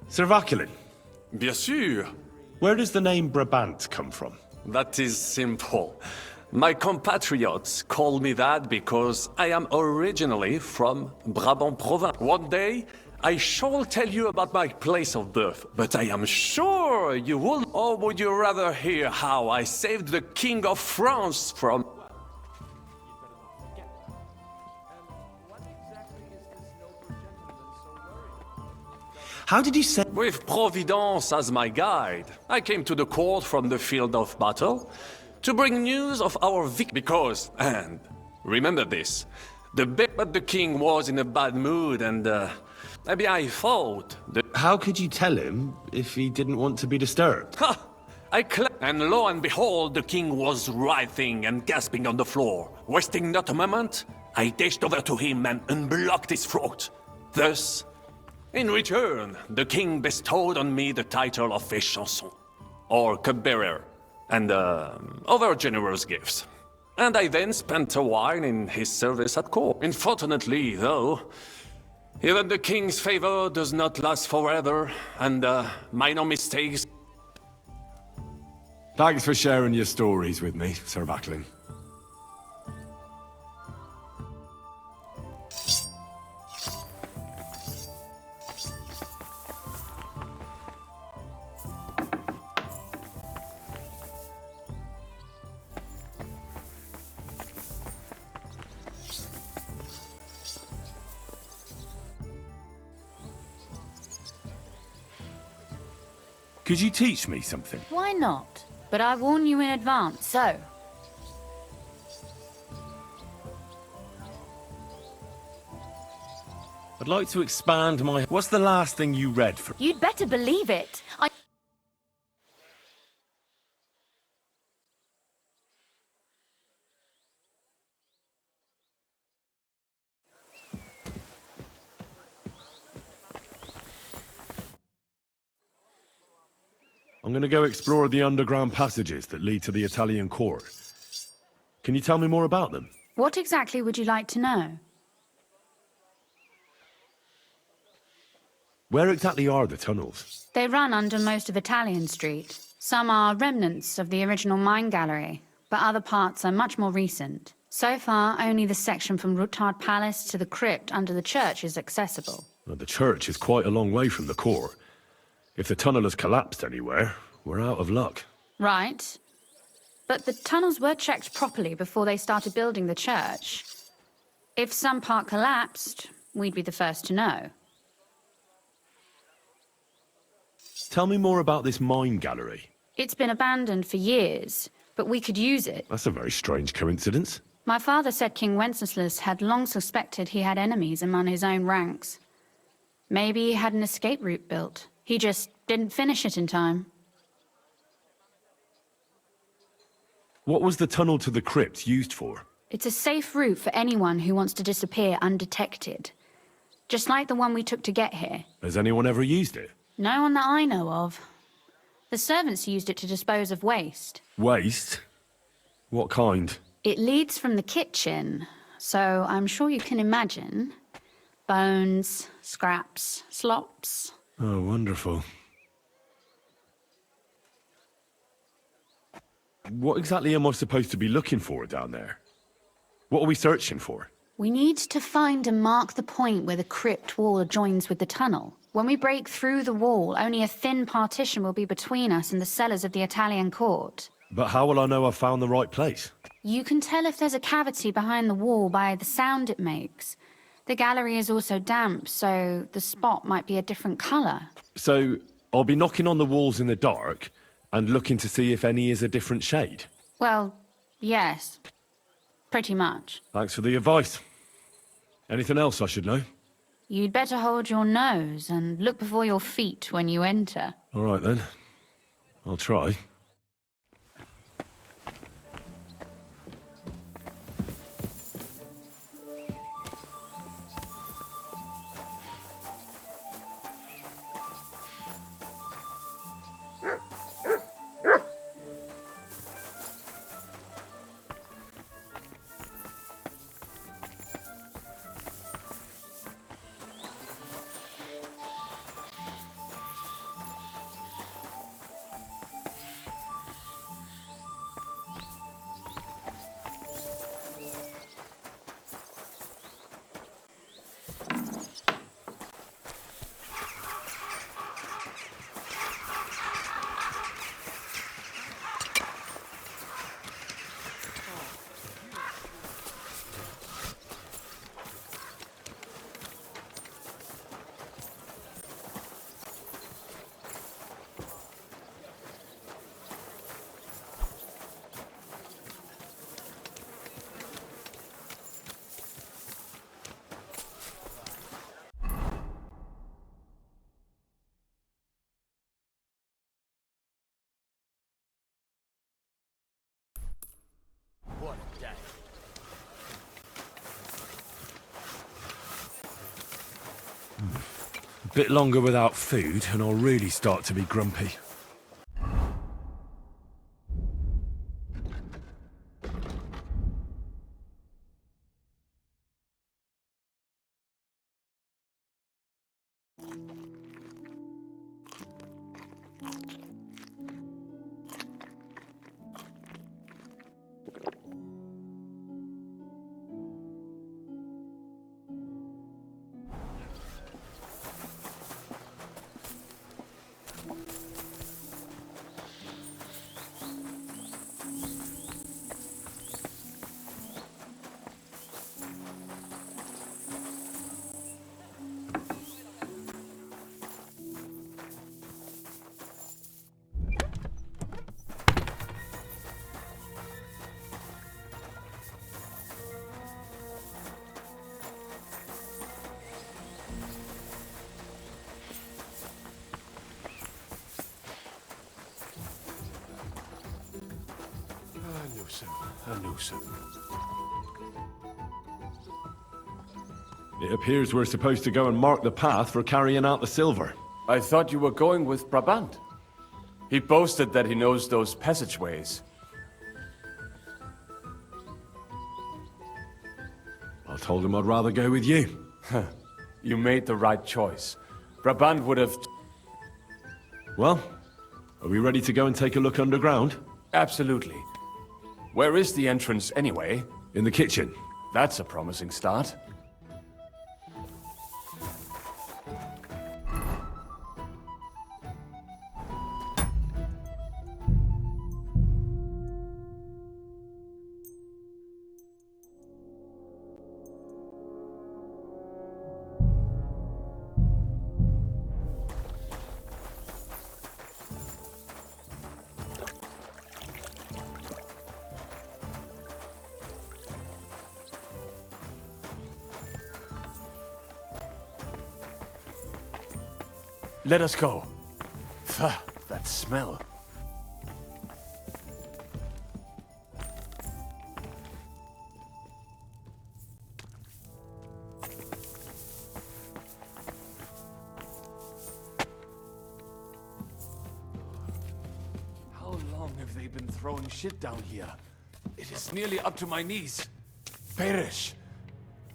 Sir Vaculin, Bien sûr. where does the name Brabant come from? That is simple. My compatriots call me that because I am originally from Brabant Province. One day, I shall tell you about my place of birth, but I am sure you will. Or would you rather hear how I saved the King of France from... How did you say... With Providence as my guide, I came to the court from the field of battle to bring news of our victory. Because, and remember this, but the king was in a bad mood and maybe I thought that... How could you tell him if he didn't want to be disturbed? Ha! And lo and behold, the king was writhing and gasping on the floor. Wasting not a moment, I dashed over to him and unblocked his throat. Thus, in return, the king bestowed on me the title of Échanson, or cupbearer, and other generous gifts. And I then spent a while in his service at court. Unfortunately, though, even the king's favor does not last forever, and minor mistakes... Thanks for sharing your stories with me, Sir Vaculin. Could you teach me something? Why not? But I warn you in advance, so... I'd like to expand my... What's the last thing you read for... You'd better believe it. I'm gonna go explore the underground passages that lead to the Italian court. Can you tell me more about them? What exactly would you like to know? Where exactly are the tunnels? They run under most of Italian Street. Some are remnants of the original mine gallery, but other parts are much more recent. So far, only the section from Routard Palace to the crypt under the church is accessible. Well, the church is quite a long way from the court. If the tunnel has collapsed anywhere, we're out of luck. Right. But the tunnels were checked properly before they started building the church. If some part collapsed, we'd be the first to know. Tell me more about this mine gallery. It's been abandoned for years, but we could use it. That's a very strange coincidence. My father said King Wenceslas had long suspected he had enemies among his own ranks. Maybe he had an escape route built. He just didn't finish it in time. What was the tunnel to the crypt used for? It's a safe route for anyone who wants to disappear undetected. Just like the one we took to get here. Has anyone ever used it? No one that I know of. The servants used it to dispose of waste. Waste? What kind? It leads from the kitchen, so I'm sure you can imagine. Bones, scraps, slops. Oh, wonderful. What exactly am I supposed to be looking for down there? What are we searching for? We need to find and mark the point where the crypt wall joins with the tunnel. When we break through the wall, only a thin partition will be between us and the cellars of the Italian court. But how will I know I've found the right place? You can tell if there's a cavity behind the wall by the sound it makes. The gallery is also damp, so the spot might be a different color. So, I'll be knocking on the walls in the dark and looking to see if any is a different shade? Well, yes. Pretty much. Thanks for the advice. Anything else I should know? You'd better hold your nose and look before your feet when you enter. All right then. I'll try. Bit longer without food, and I'll really start to be grumpy. I knew so. It appears we're supposed to go and mark the path for carrying out the silver. I thought you were going with Brabant. He boasted that he knows those passageways. I told him I'd rather go with you. You made the right choice. Brabant would have... Well, are we ready to go and take a look underground? Absolutely. Where is the entrance anyway? In the kitchen. That's a promising start. Let us go. Pho, that smell. How long have they been throwing shit down here? It is nearly up to my knees. Perish.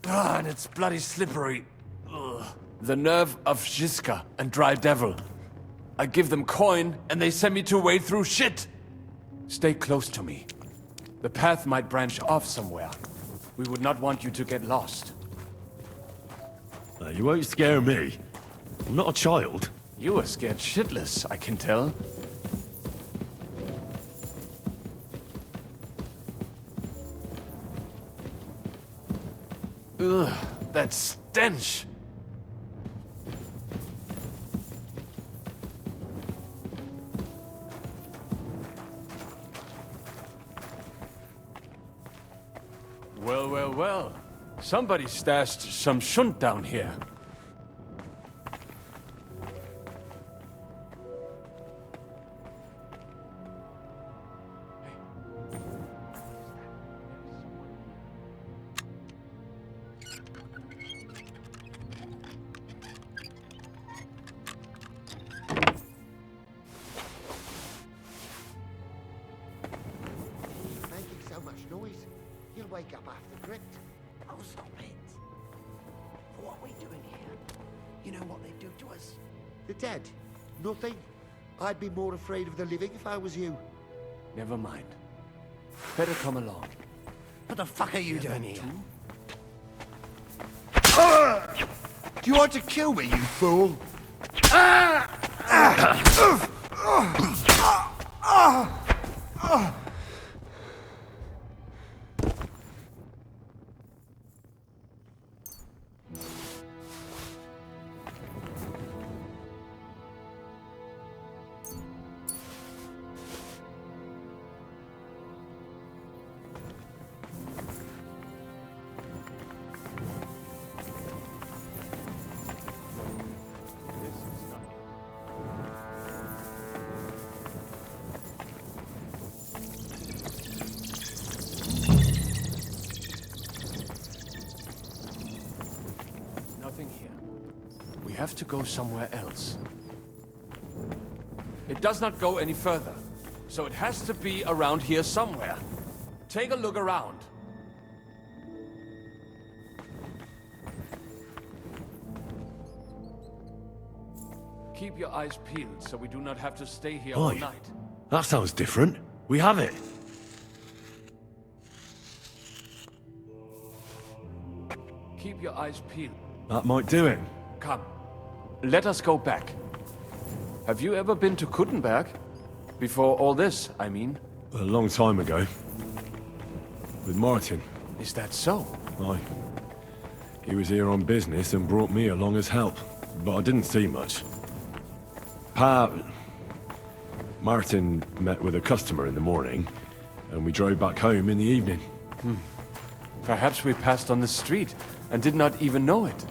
Ah, and it's bloody slippery. Ugh. The nerve of Žižka and Dry Devil. I give them coin, and they send me to wade through shit! Stay close to me. The path might branch off somewhere. We would not want you to get lost. You won't scare me. I'm not a child. You are scared shitless, I can tell. Ugh, that stench! Well, well, well. Somebody stashed some shunt down here. Making so much noise, you'll wake up half the crypt. Oh, stop it. What are we doing here? You know what they do to us? The dead? Nothing. I'd be more afraid of the living if I was you. Never mind. Better come along. What the fuck are you doing here? Do you want to kill me, you fool? have to go somewhere else. It does not go any further, so it has to be around here somewhere. Take a look around. Keep your eyes peeled so we do not have to stay here all Oi, night. that sounds different. We have it. Keep your eyes peeled. That might do it. Come, let us go back. Have you ever been to Kuttenberg? Before all this, I mean. A long time ago. With Martin. Is that so? Aye. He was here on business and brought me along as help. But I didn't see much. Martin met with a customer in the morning, and we drove back home in the evening. Perhaps we passed on the street and did not even know it.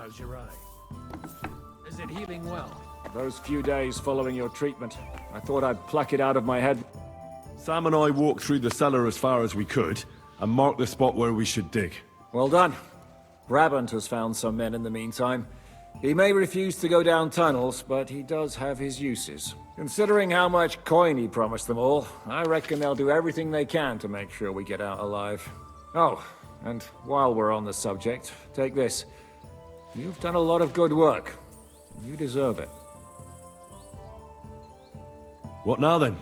How's your eye? Is it healing well? Those few days following your treatment, I thought I'd pluck it out of my head. Sam and I walked through the cellar as far as we could, and marked the spot where we should dig. Well done. Brabant has found some men in the meantime. He may refuse to go down tunnels, but he does have his uses. Considering how much coin he promised them all, I reckon they'll do everything they can to make sure we get out alive. Oh, and while we're on the subject, take this. You've done a lot of good work. You deserve it. What now then?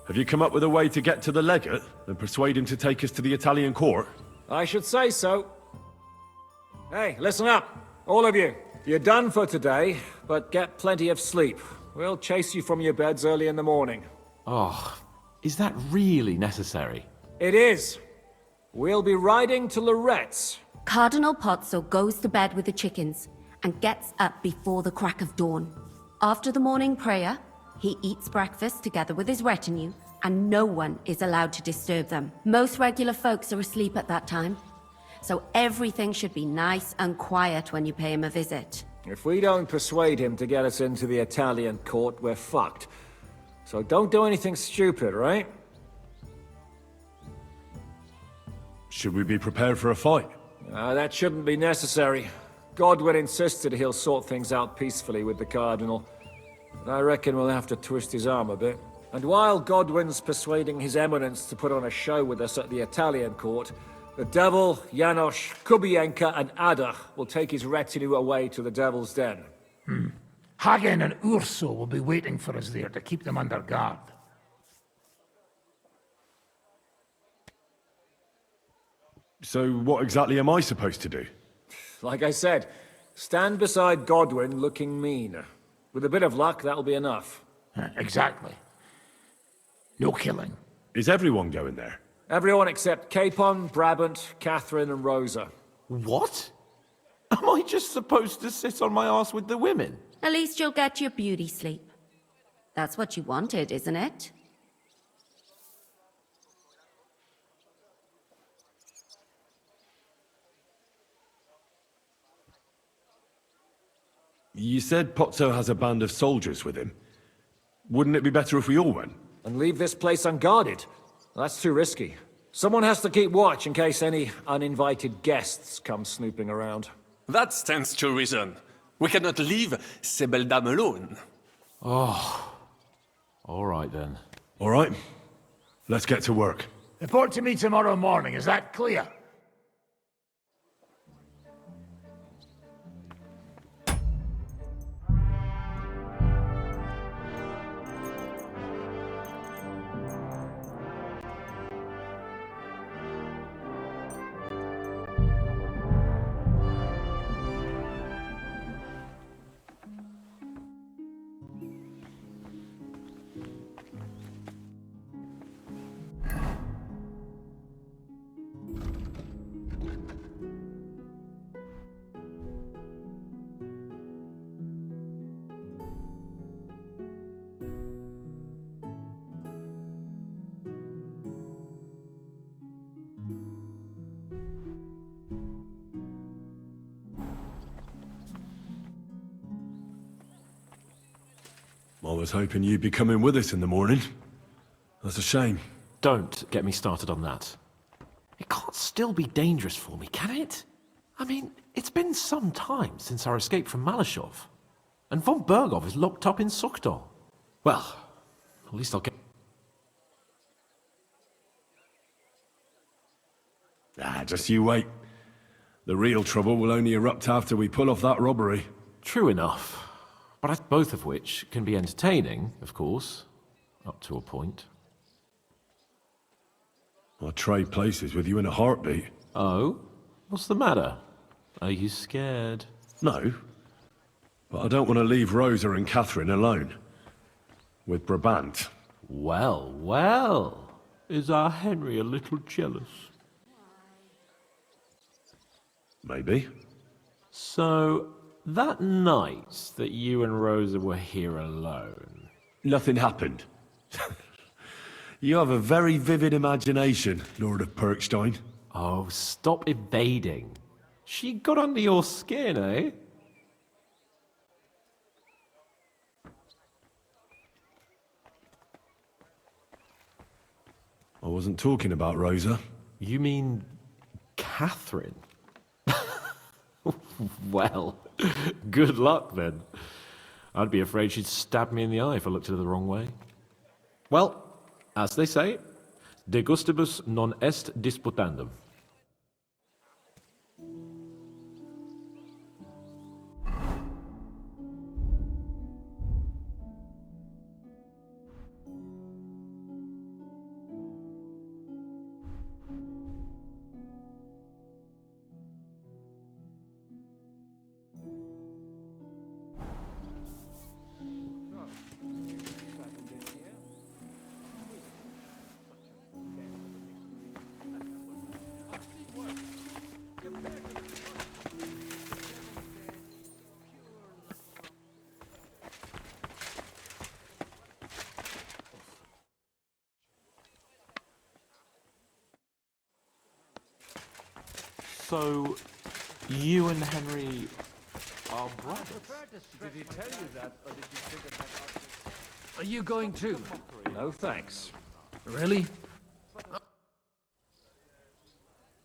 Have you come up with a way to get to the legate and persuade him to take us to the Italian court? I should say so. Hey, listen up, all of you. You're done for today, but get plenty of sleep. We'll chase you from your beds early in the morning. Oh, is that really necessary? It is. We'll be riding to Loretz. Cardinal Pozzo goes to bed with the chickens and gets up before the crack of dawn. After the morning prayer, he eats breakfast together with his retinue, and no one is allowed to disturb them. Most regular folks are asleep at that time, so everything should be nice and quiet when you pay him a visit. If we don't persuade him to get us into the Italian court, we're fucked. So don't do anything stupid, right? Should we be prepared for a fight? That shouldn't be necessary. Godwin insisted he'll sort things out peacefully with the Cardinal. But I reckon we'll have to twist his arm a bit. And while Godwin's persuading His Eminence to put on a show with us at the Italian court, the Devil, Janosch, Kubienka, and Ada will take his retinue away to the Devil's Den. Hagen and Urso will be waiting for us there to keep them under guard. So what exactly am I supposed to do? Like I said, stand beside Godwin looking mean. With a bit of luck, that'll be enough. Exactly. No killing. Is everyone going there? Everyone except Capon, Brabant, Catherine, and Rosa. What? Am I just supposed to sit on my ass with the women? At least you'll get your beauty sleep. That's what you wanted, isn't it? You said Pozzo has a band of soldiers with him. Wouldn't it be better if we all went? And leave this place unguarded? That's too risky. Someone has to keep watch in case any uninvited guests come snooping around. That stands to reason. We cannot leave Sebeldam alone. All right then. All right. Let's get to work. Report to me tomorrow morning, is that clear? I was hoping you'd be coming with us in the morning. That's a shame. Don't get me started on that. It can't still be dangerous for me, can it? I mean, it's been some time since our escape from Malashov. And von Bergov is locked up in Sukdol. Well, at least I'll get... Just you wait. The real trouble will only erupt after we pull off that robbery. True enough. But both of which can be entertaining, of course, up to a point. I'd trade places with you in a heartbeat. Oh? What's the matter? Are you scared? No. But I don't want to leave Rosa and Catherine alone. With Brabant. Well, well. Is our Henry a little jealous? Maybe. So, that night that you and Rosa were here alone... Nothing happened. You have a very vivid imagination, Lord of Perkstein. Oh, stop evading. She got under your skin, eh? I wasn't talking about Rosa. You mean... Catherine? Well, good luck then. I'd be afraid she'd stab me in the eye if I looked at her the wrong way. Well, as they say, de gustibus non est disputandum. So, you and Henry are brothers? Did he tell you that, or did you think it might... Are you going too? No thanks. Really?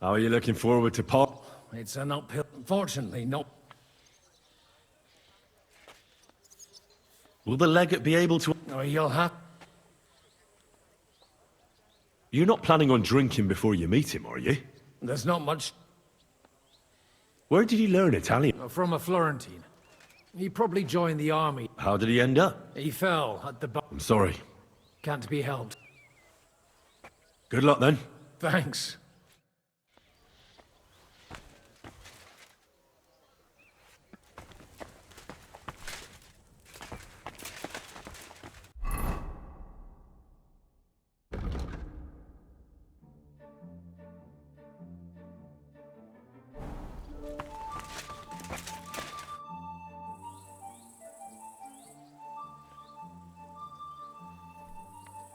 How are you looking forward to Pop? It's an uphill... Unfortunately, no. Will the legate be able to... Oh, you'll have... You're not planning on drinking before you meet him, are you? There's not much... Where did he learn Italian? From a Florentine. He probably joined the army. How did he end up? He fell at the... I'm sorry. Can't be helped. Good luck then. Thanks.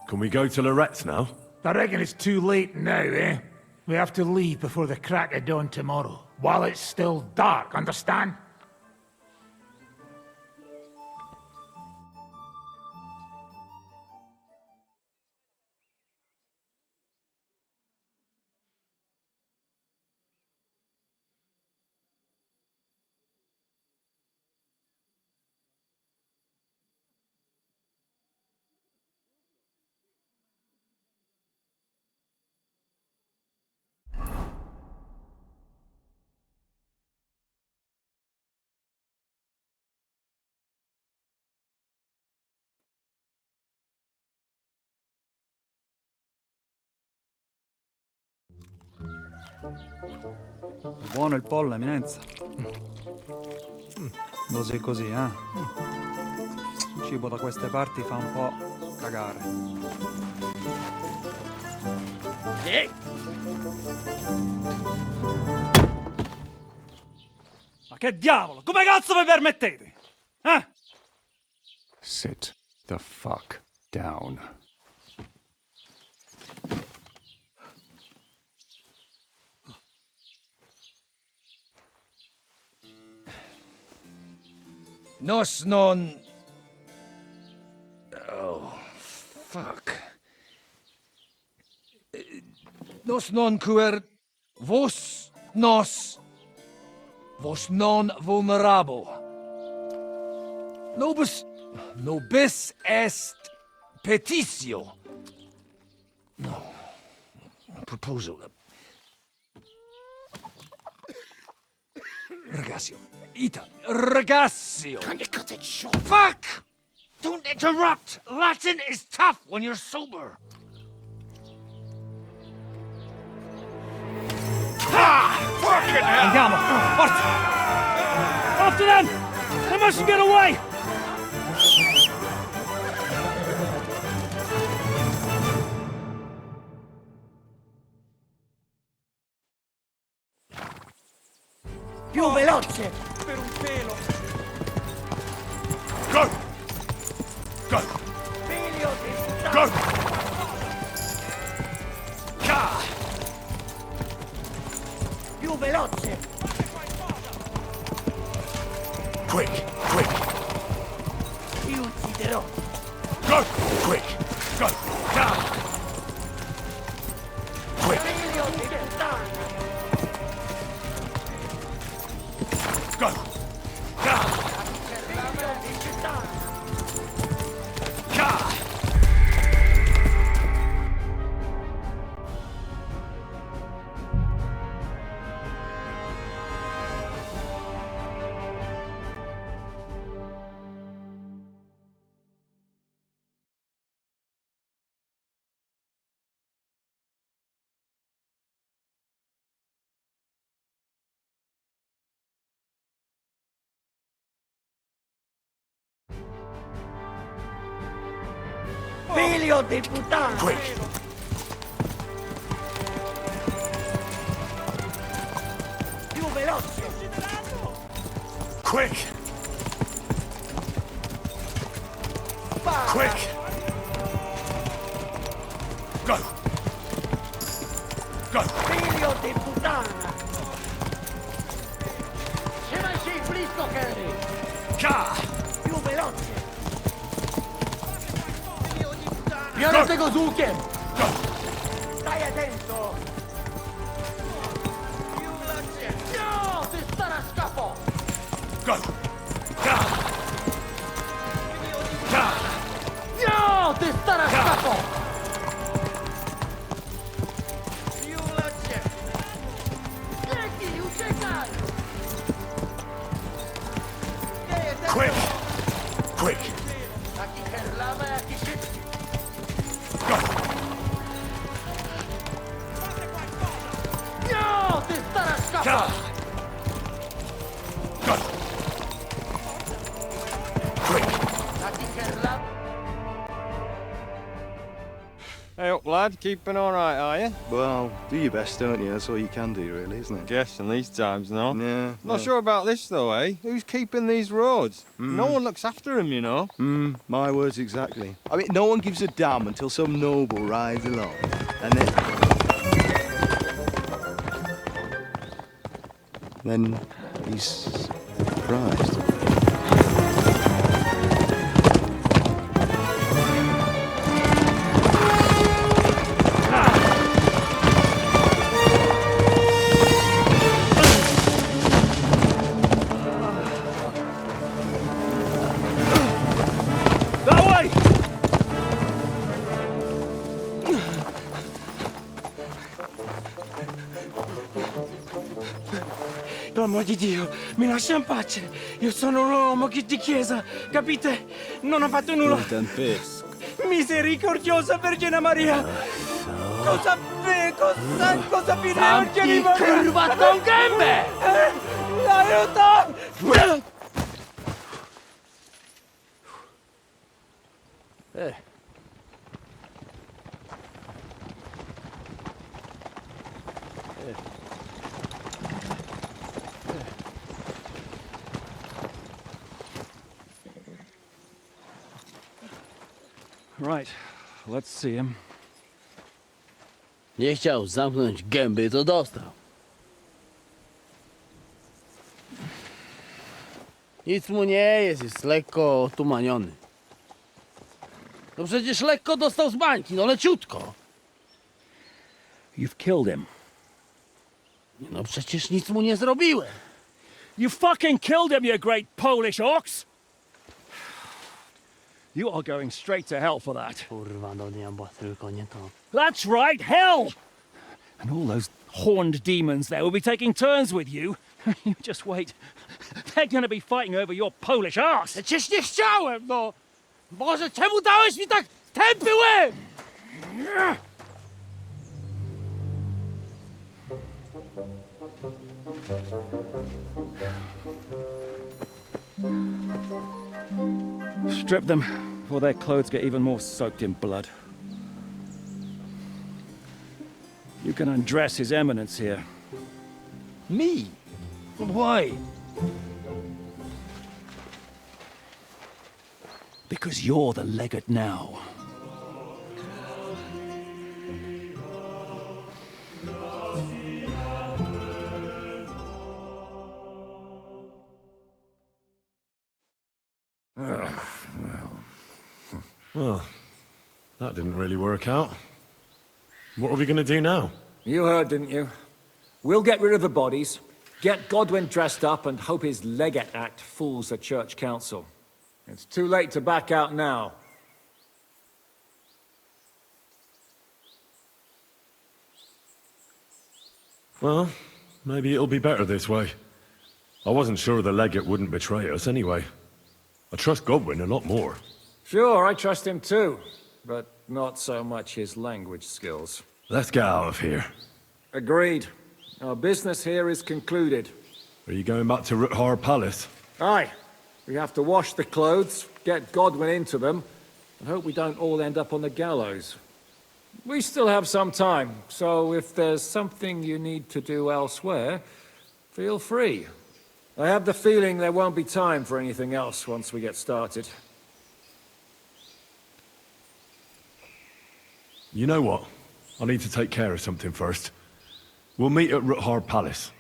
Can we go to Lorette's now? I reckon it's too late now, eh? We have to leave before the crack of dawn tomorrow. While it's still dark, understand? Buono il pollo, eminenza. Così così, eh? Il cibo da queste parti fa un po' cagare. Ma che diavolo? Come cazzo vi permettete? Eh? Sit the fuck down. Nos non... Oh, fuck. Nos non quer... Vos nos... Vos non vulnerabo. Nobis est petitio. No. Proposal. Ragazio. Ita. Ragazio. Can you cut it short? Fuck! Don't interrupt! Latin is tough when you're sober. Andiamo! Forza! After them! They mustn't get away! Più veloce! Per un pelo! Go! Go! Figlio di Go! più veloce! Quick! Quick! Ti ucciderò! Go! Quick! Go! Down! Quick! Figlio di puttana! Go! Down! Figlio di puttana! Figlio di puttana! Quick! Più veloce! Quick! Quick! Go! Go! Figlio di puttana! Se mai sei fritto, Kerry! Più veloce! Go! Tego zukiem! Go! Stai attento! No! Ti starà scappo! Go! Down! Down! No! Ti starà scappo! Senti, ucciderai! Quick! Quick! A chi parlava e a chi si... Go! No! Ti starà scappo! Go! Quick! A chi parlava... Hey up, lad. Keeping all right, are you? Well, do your best, don't you? That's all you can do, really, isn't it? Guess in these times, no? Yeah. Not sure about this, though, eh? Who's keeping these roads? No one looks after them, you know. My words exactly. I mean, no one gives a damn until some noble rides along. And then he's surprised. Per amor di Dio, mi lascia in pace. Io sono un uomo di chiesa, capite? Non ho fatto nulla. Tempesco. Misericordiosa Vergine Maria! Cosa Kosan ko sa Zamknij, kurwa, tą gębę! Naruto! Right, let's see him. Nie chciał zamknąć gęby, to dostał. Nic mu nie jest lekko otumaniony. No przecież lekko dostał z bańki, no leciutko. You've killed him. No przecież nic mu nie zrobiłem. You fucking killed him, you great Polish ox! You are going straight to hell for that. Kurwa, do nieba, tylko nie to. That's right, hell! And all those horned demons there will be taking turns with you. You just wait. They're gonna be fighting over your Polish ass. Przecież nie chciałem, no! Boże, czemu dałeś mi tak tępy łeb? Strip them before their clothes get even more soaked in blood. You can undress His Eminence here. Me? Why? Because you're the legate now. Well, that didn't really work out. What are we going to do now? You heard, didn't you? We'll get rid of the bodies, get Godwin dressed up, and hope his Legate Act fools the Church Council. It's too late to back out now. Well, maybe it'll be better this way. I wasn't sure the legate wouldn't betray us anyway. I trust Godwin a lot more. Sure, I trust him too, but not so much his language skills. Let's get out of here. Agreed. Our business here is concluded. Are you going back to Ruthar Palace? Aye. We have to wash the clothes, get Godwin into them, and hope we don't all end up on the gallows. We still have some time, so if there's something you need to do elsewhere, feel free. I have the feeling there won't be time for anything else once we get started. You know what? I need to take care of something first. We'll meet at Ruthar Palace.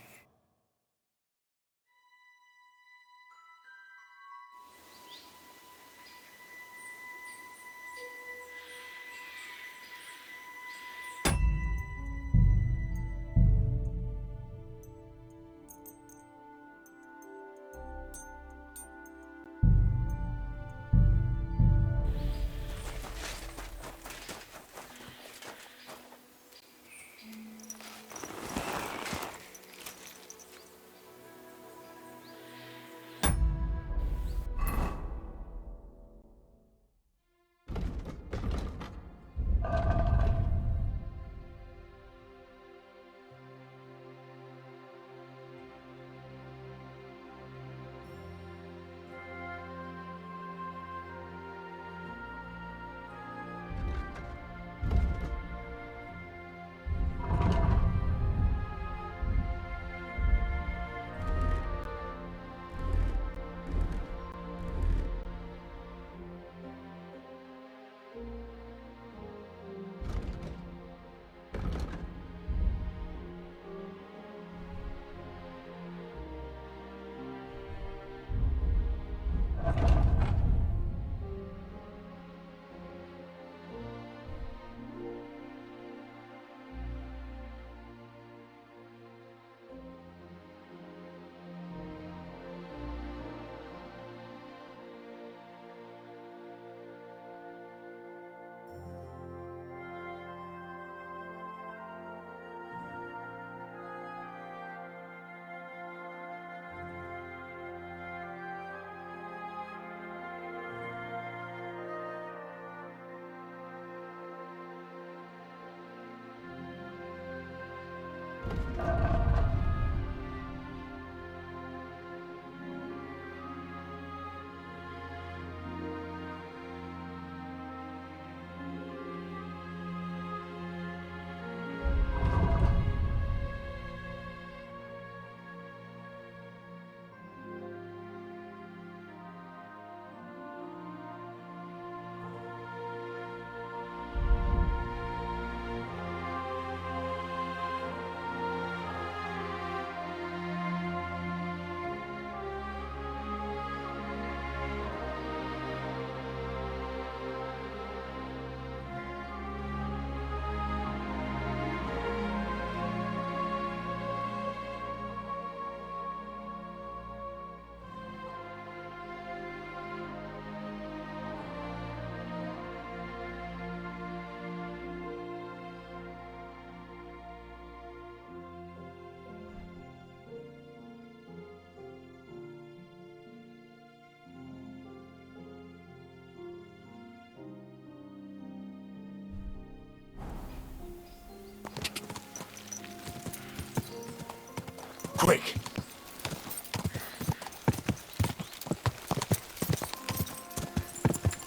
Quick!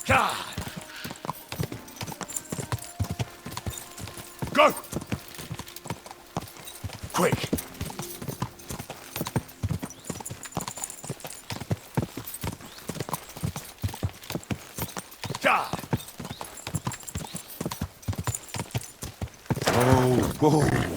Ah! Go! Quick! Ah! Oh, whoa!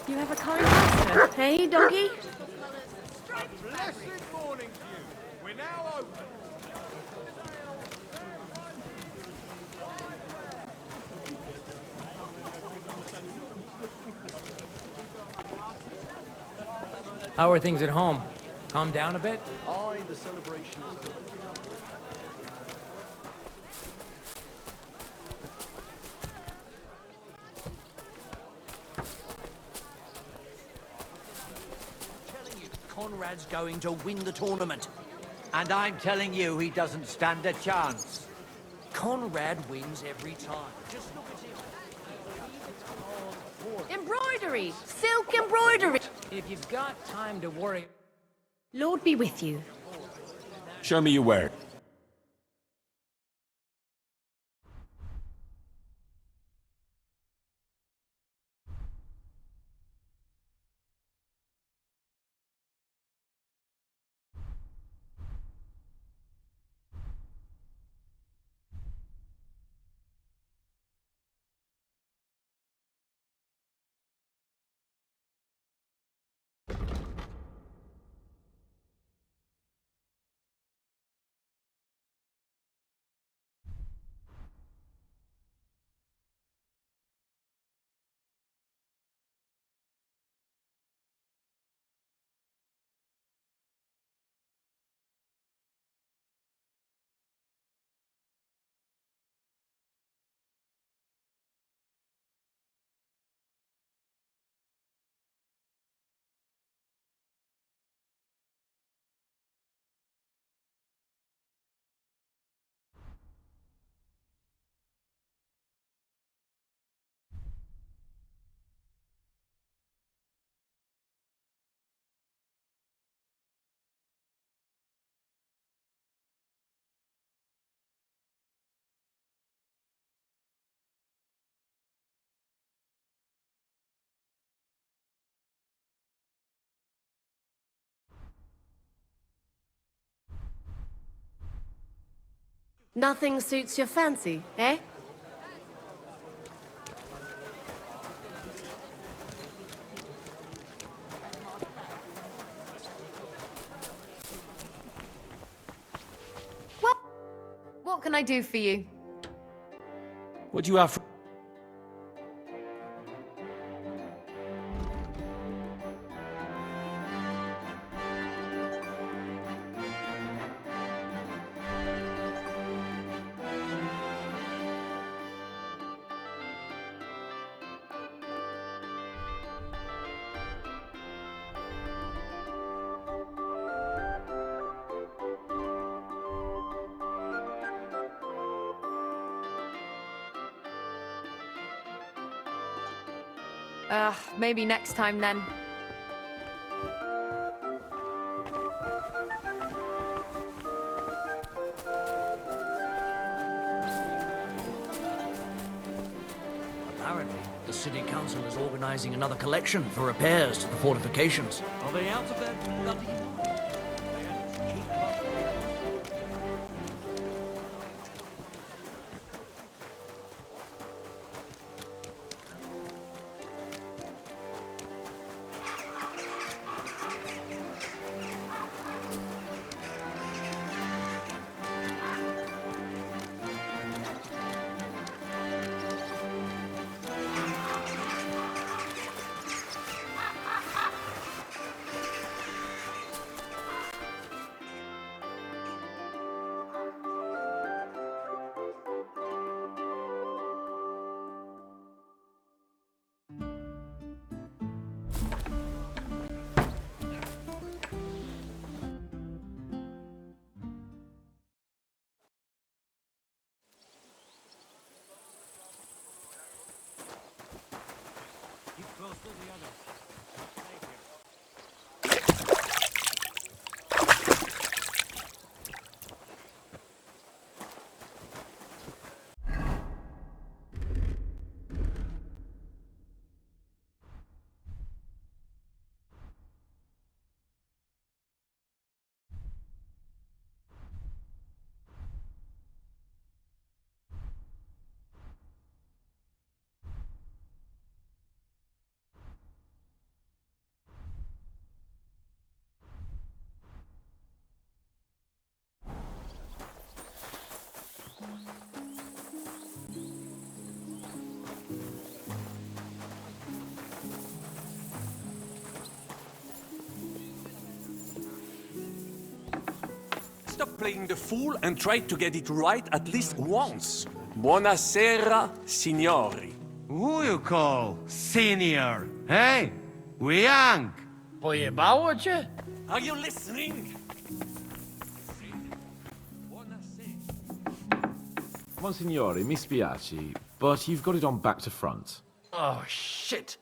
You have a kind master, hey, doggy? Blessed morning to you. We're now open. How are things at home? Calm down a bit? Aye, the celebration is Conrad's going to win the tournament. And I'm telling you, he doesn't stand a chance. Conrad wins every time. Just look at him. Embroidery! Silk embroidery! If you've got time to worry... Lord be with you. Show me your work. Nothing suits your fancy, eh? What can I do for you? What do you have for... Maybe next time then. Apparently, the city council is organizing another collection for repairs to the fortifications. Are they out of their bloody... Stop playing the fool and try to get it right at least once. Buonasera, signori. Who you call senior? Hey, we young. Pojebało cię? Are you listening? Monsignore, mi spiace, but you've got it on back to front. Oh, shit.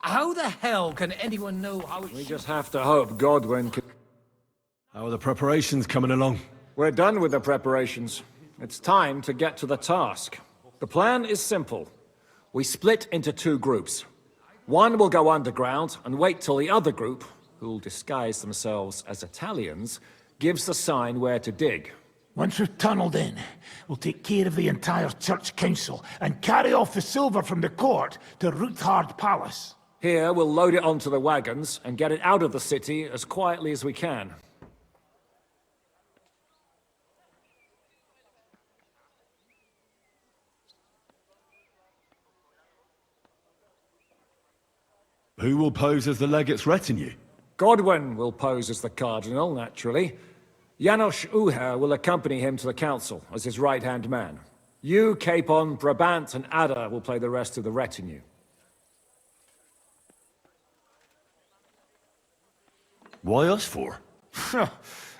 How the hell can anyone know how it We just have to hope Godwin can... How are the preparations coming along? We're done with the preparations. It's time to get to the task. The plan is simple. We split into two groups. One will go underground and wait till the other group, who'll disguise themselves as Italians, gives the sign where to dig. Once we've tunneled in, we'll take care of the entire church council and carry off the silver from the court to Ruthard Palace. Here, we'll load it onto the wagons and get it out of the city as quietly as we can. Who will pose as the legate's retinue? Godwin will pose as the cardinal, naturally. Janos Uher will accompany him to the council as his right-hand man. You, Capon, Brabant, and Ada will play the rest of the retinue. Why us for?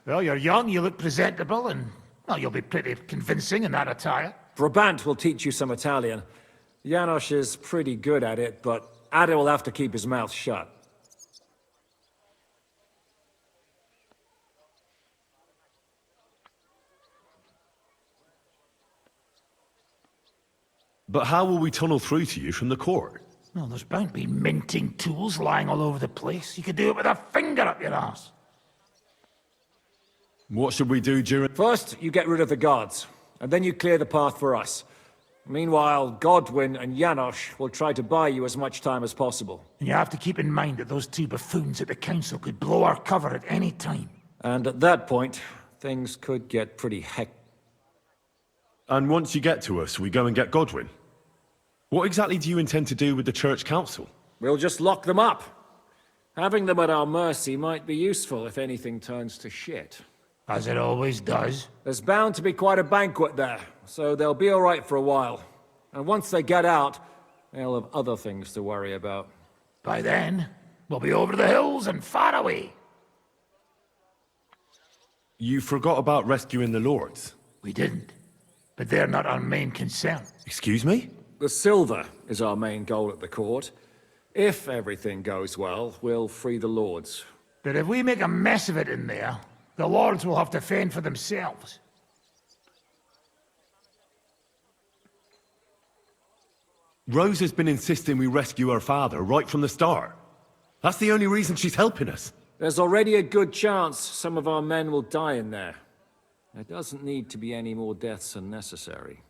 Well, you're young, you look presentable, and, well, you'll be pretty convincing in that attire. Brabant will teach you some Italian. Janos is pretty good at it, but Ada will have to keep his mouth shut. But how will we tunnel through to you from the court? Well, there's bound to be minting tools lying all over the place. You could do it with a finger up your ass. What should we do during... First, you get rid of the guards, and then you clear the path for us. Meanwhile, Godwin and Janos will try to buy you as much time as possible. And you have to keep in mind that those two buffoons at the council could blow our cover at any time. And at that point, things could get pretty hectic. And once you get to us, we go and get Godwin. What exactly do you intend to do with the church council? We'll just lock them up. Having them at our mercy might be useful if anything turns to shit. As it always does. There's bound to be quite a banquet there, so they'll be all right for a while. And once they get out, they'll have other things to worry about. By then, we'll be over the hills and far away. You forgot about rescuing the lords. We didn't. But they're not our main concern. Excuse me? The silver is our main goal at the court. If everything goes well, we'll free the lords. But if we make a mess of it in there, the lords will have to fend for themselves. Rose has been insisting we rescue her father right from the start. That's the only reason she's helping us. There's already a good chance some of our men will die in there. There doesn't need to be any more deaths than necessary.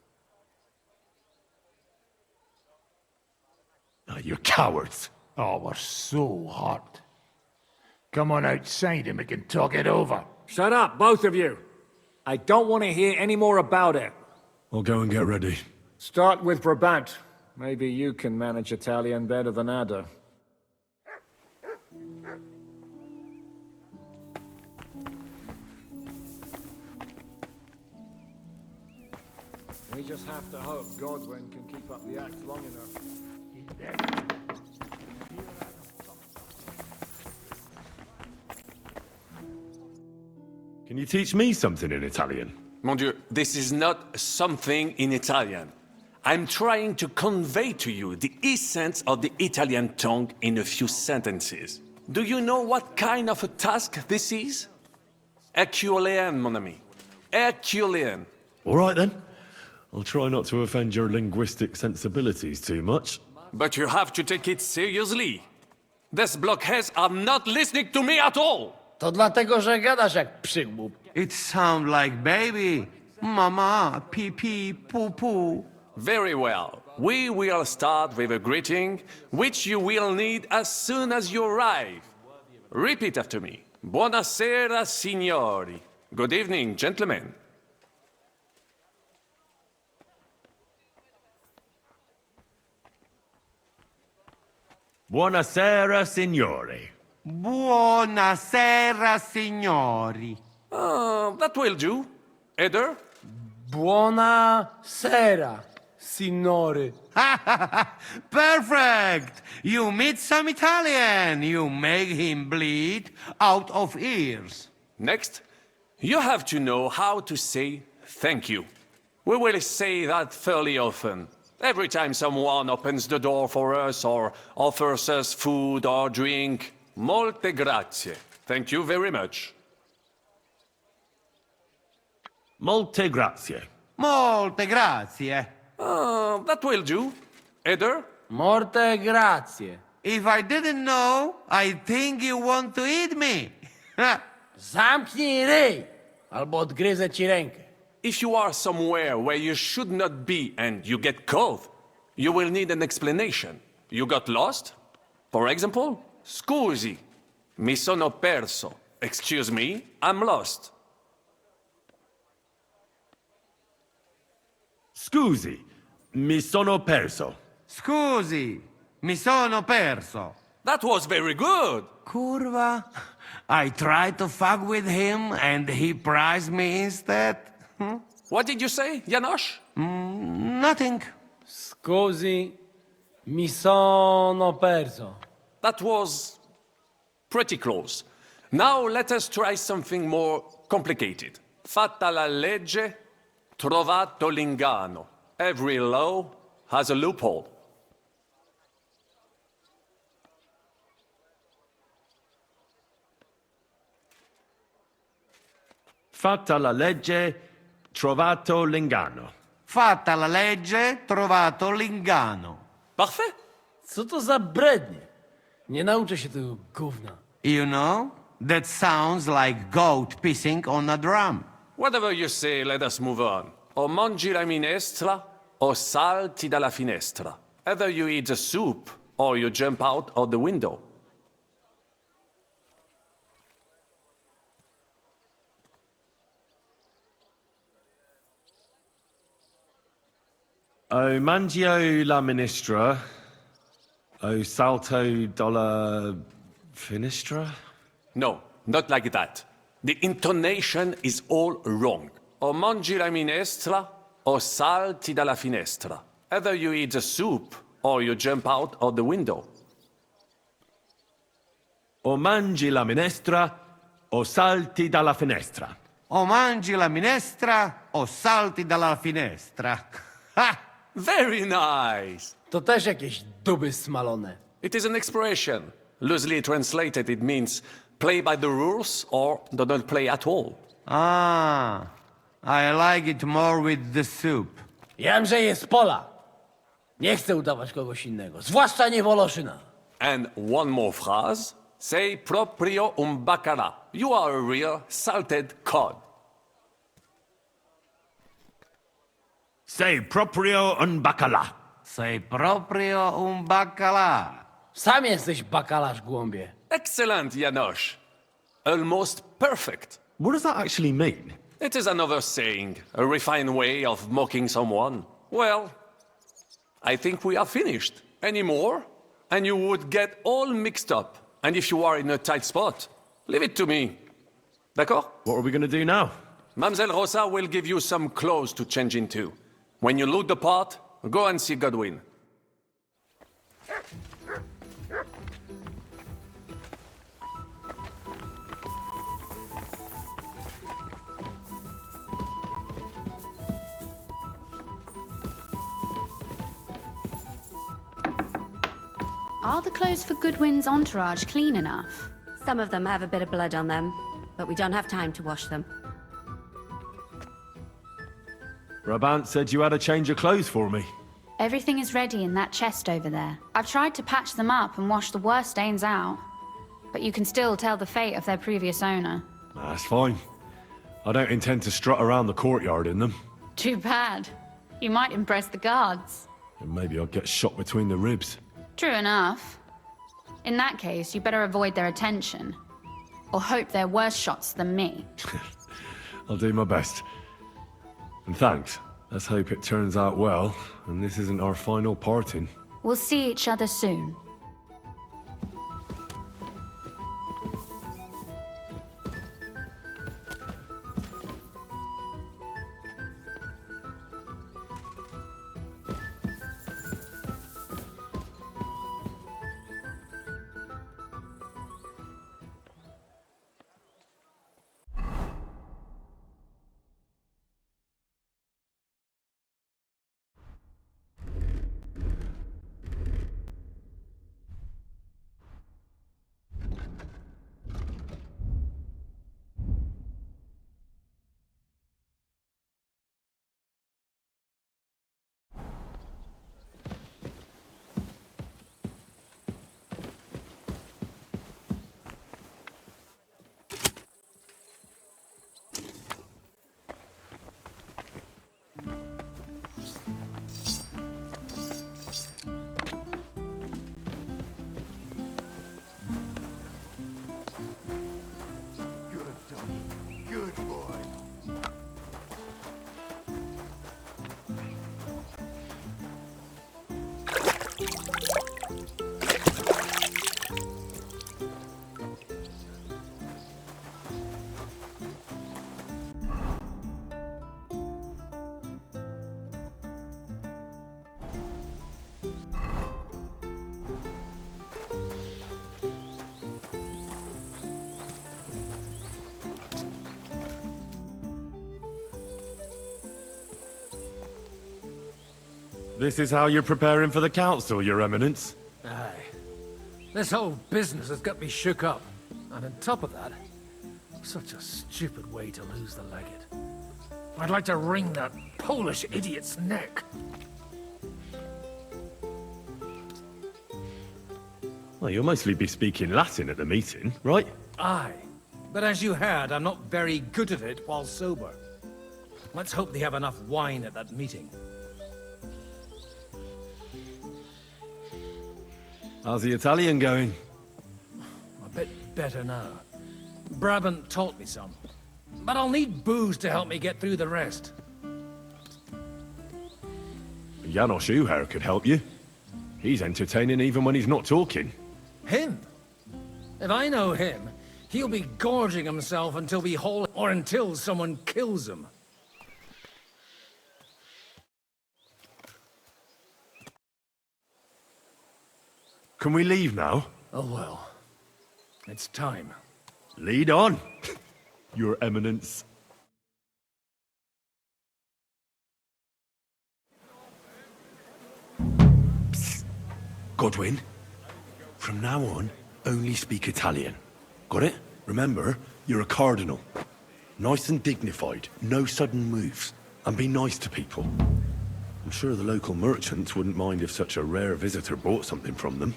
Oh, you cowards. Oh, we're so hot. Come on outside and we can talk it over. Shut up, both of you! I don't want to hear any more about it. I'll go and get ready. Start with Brabant. Maybe you can manage Italian better than Ada. We just have to hope Godwin can keep up the act long enough. Can you teach me something in Italian? Mon Dieu, this is not something in Italian. I'm trying to convey to you the essence of the Italian tongue in a few sentences. Do you know what kind of a task this is? Herculean, mon ami. Herculean. All right then. I'll try not to offend your linguistic sensibilities too much. But you have to take it seriously. These blockheads are not listening to me at all. To dlatego, że gadasz jak przygłup. It sounds like baby. Mama, pee pee, poo poo. Very well. We will start with a greeting, which you will need as soon as you arrive. Repeat after me. Buonasera, signori. Good evening, gentlemen. Buonasera, signori. Buonasera, signori. That will do. Eder? Buona sera, signori. Perfect! You meet some Italian. You make him bleed out of ears. Next, you have to know how to say thank you. We will say that fairly often. Every time someone opens the door for us or offers us food or drink. Molte grazie. Thank you very much. Molte grazie. Molte grazie. That will do. Eder? Morte grazie. If I didn't know, I think you want to eat me. Zamknij ryj, albo odgryzę ci rękę. If you are somewhere where you should not be and you get cold, you will need an explanation. You got lost? For example, scusi, mi sono perso. Excuse me, I'm lost. Scusi, mi sono perso. Scusi, mi sono perso. That was very good. Curva. I tried to fuck with him and he prized me instead. What did you say, Janosch? Nothing. Scusi, mi sono perso. That was pretty close. Now let us try something more complicated. Fatta la legge, trovato l'ingano. Every law has a loophole. Fatta la legge, trovato l'ingano. Fatta la legge, trovato l'ingano. Parfait. Co to za brednie? Nie nauczę się tego gówna. You know, that sounds like goat pissing on a drum. Whatever you say, let us move on. O mangi la minestra, o salti dalla finestra. Either you eat the soup, or you jump out of the window. O mangio la ministra, o salto dalla finestra? No, not like that. The intonation is all wrong. O mangi la minestra, o salti dalla finestra. Either you eat the soup, or you jump out of the window. O mangi la minestra, o salti dalla finestra. O mangi la minestra, o salti dalla finestra. Ha! Very nice! To też jakieś duby smalone. It is an expression. Loosely translated, it means play by the rules or do not play at all. Ah, I like it more with the soup. Jamże jest pola. Nie chcę udawać kogoś innego, zwłaszcza nie Woloszyna. And one more phrase. Sei proprio un bacala. You are a real salted cod. Sei proprio un bacala. Sei proprio un baccalà. Sam jesteś bakalarz, głąbie. Excellent, Janosch. Almost perfect. What does that actually mean? It is another saying, a refined way of mocking someone. Well, I think we are finished. Any more? And you would get all mixed up. And if you are in a tight spot, leave it to me. D'accord? What are we going to do now? Mademoiselle Rosa will give you some clothes to change into. When you loot the pot, go and see Godwin. Are the clothes for Goodwin's entourage clean enough? Some of them have a bit of blood on them, but we don't have time to wash them. Brabant said you had a change of clothes for me. Everything is ready in that chest over there. I've tried to patch them up and wash the worst stains out, but you can still tell the fate of their previous owner. That's fine. I don't intend to strut around the courtyard in them. Too bad. You might impress the guards. And maybe I'll get shot between the ribs. True enough. In that case, you better avoid their attention. Or hope they're worse shots than me. I'll do my best. And thanks. Let's hope it turns out well, and this isn't our final parting. We'll see each other soon. This is how you're preparing for the council, Your Eminence? Aye. This whole business has got me shook up. And on top of that, such a stupid way to lose the legate. I'd like to wring that Polish idiot's neck. Well, you'll mostly be speaking Latin at the meeting, right? Aye. But as you heard, I'm not very good at it while sober. Let's hope they have enough wine at that meeting. How's the Italian going? A bit better now. Brabant taught me some. But I'll need booze to help me get through the rest. Janos Uher could help you. He's entertaining even when he's not talking. Him? If I know him, he'll be gorging himself until we haul, or until someone kills him. Can we leave now? Oh well. It's time. Lead on, Your Eminence. Psst. Godwin, from now on, only speak Italian. Got it? Remember, you're a cardinal. Nice and dignified, no sudden moves, and be nice to people. I'm sure the local merchants wouldn't mind if such a rare visitor bought something from them.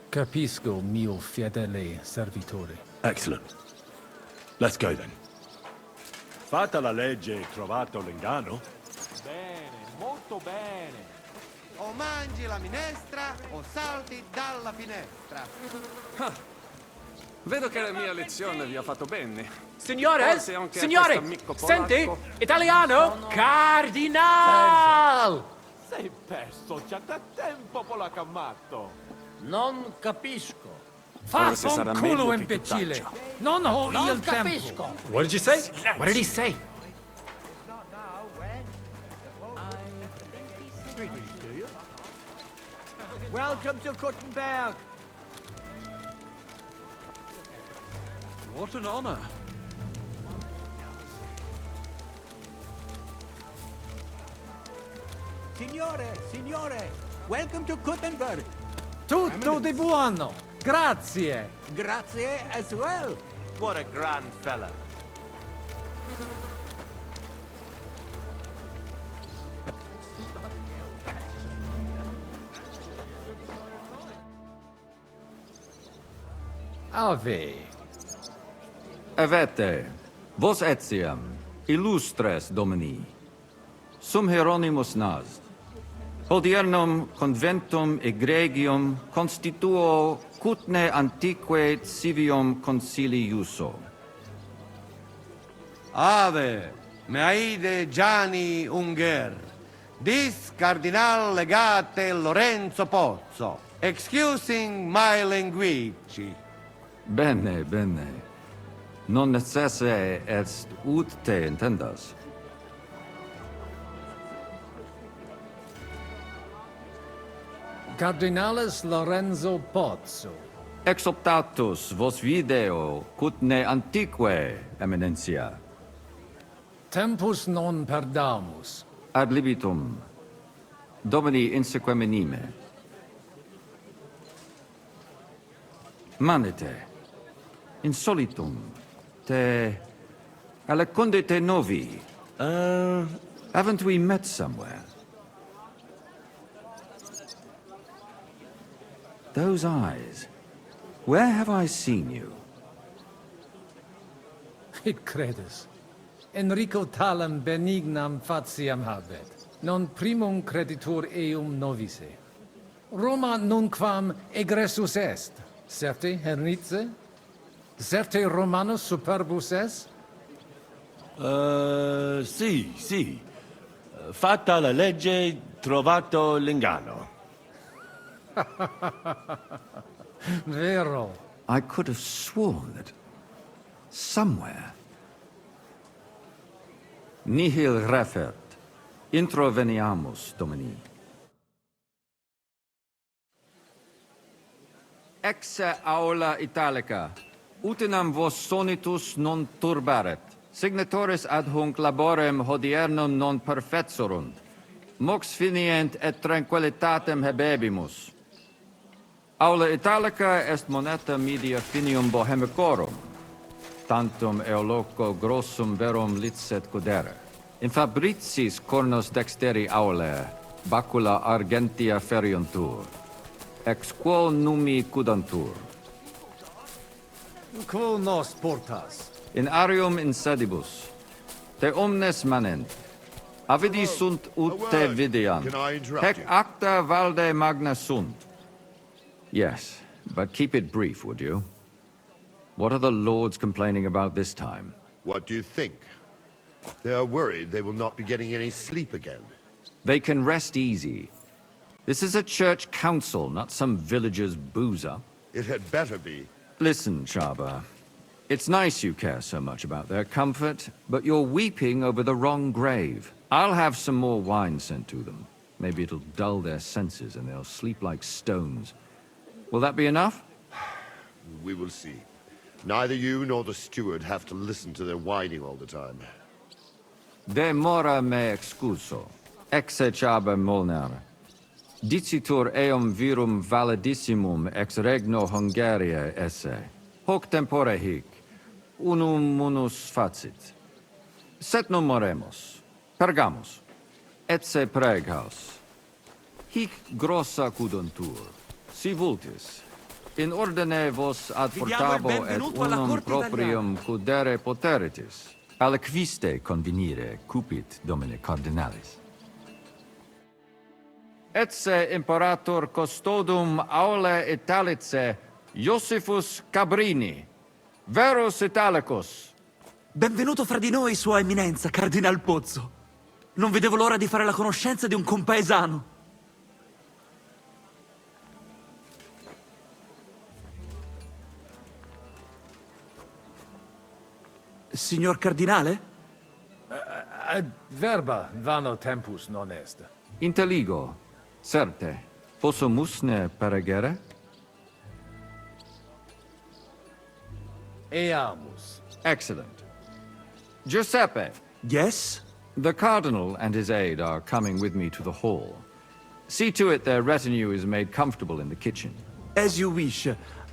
Capisco, mio fedele servitore. Excellent. Let's go then. Fatta la legge, trovato l'inganno. Bene, molto bene. O mangi la minestra o salti dalla finestra. Vedo che la mia lezione vi ha fatto bene. Signore, Forse anche a signore, quest'amico senti, polacco. italiano, Cardinal! Sei perso, già da tempo, polacammatto. Non capisco. Forse sarà meglio Fanculo, che tu imbecille! taccia. Non ho io Non il tempo! capisco. What did you say? What did he say? Welcome to Kuttenberg. What an honor. Signore, welcome to Kuttenberg. Tutto di buono. Grazie. Grazie as well. What a grand fella. Ave. Avete, vos etiam, illustres domini, sum Hieronymus nas, hodiernum conventum egregium constituo cutne antique civium concili iuso. Ave, meaide Gianni Unger, dis Cardinal Legate Lorenzo Pozzo, excusing my language. Bene, bene. Non necesse est ut te intendas. Cardinalis Lorenzo Pozzo. Exoptatus vos video cutne antique, eminencia. Tempus non perdamus. Ad libitum. Domini insequem inime. Manete. Insolitum. Te... Alecunde te novi. Haven't we met somewhere? Those eyes. Where have I seen you? Hic credus. Enrico talam benignam faciam habet. Non primum creditur eum novice. Roma nunquam egressus est. Certe, Hernice? Certe Romanus superbus est? Sì. Fatta la legge, trovato l'inganno. Vero. I could have sworn that somewhere. Nihil refert. Introveniamus, Domini. Exe aula italica. Utinam vos sonitus non turbaret. Signatoris ad hunc laborem hodiernum non perfetsurunt. Mox finient et tranquillitatem habebimus. Aula italica est moneta media finium bohemicorum. Tantum eoloco grossum verum licet godere. In fabricis cornos dexteri aulae, bacula argentia feriuntur. Ex quo numi cudantur. Quo nos portas? In arium insedibus. Te omnes manent. Avidi sunt ut te videant. Can I interrupt Hec you? acta valde magna sunt. Yes, but keep it brief, would you? What are the lords complaining about this time? What do you think? They are worried they will not be getting any sleep again. They can rest easy. This is a church council, not some villager's boozer. It had better be. Listen, Chaba. It's nice you care so much about their comfort, but you're weeping over the wrong grave. I'll have some more wine sent to them. Maybe it'll dull their senses and they'll sleep like stones. Will that be enough? We will see. Neither you nor the steward have to listen to their whining all the time. De mora me excuso. Exe Chaba Molnar. Dicitur eum virum validissimum ex regno Hungaria esse. Hoc tempore hic. Unum munus facit. Set non moremus. Pergamus. Etse preghaus. Hic grossa cuduntur. Si vultis. In ordine vos ad portabo et unum proprium cudere poteritis. Aliquiste convenire cupit domine cardinalis. Etse imperator custodum aule Italice Iosifus Cabrini, Verus Italicus. Benvenuto fra di noi, Sua Eminenza, Cardinal Pozzo. Non vedevo l'ora di fare la conoscenza di un compaesano. Signor Cardinale? Verba, vano tempus non est. Inteligo. Certe. Posso musne peregere? Eamus. Excellent. Giuseppe. Yes? The Cardinal and his aide are coming with me to the hall. See to it their retinue is made comfortable in the kitchen. As you wish.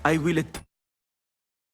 I will...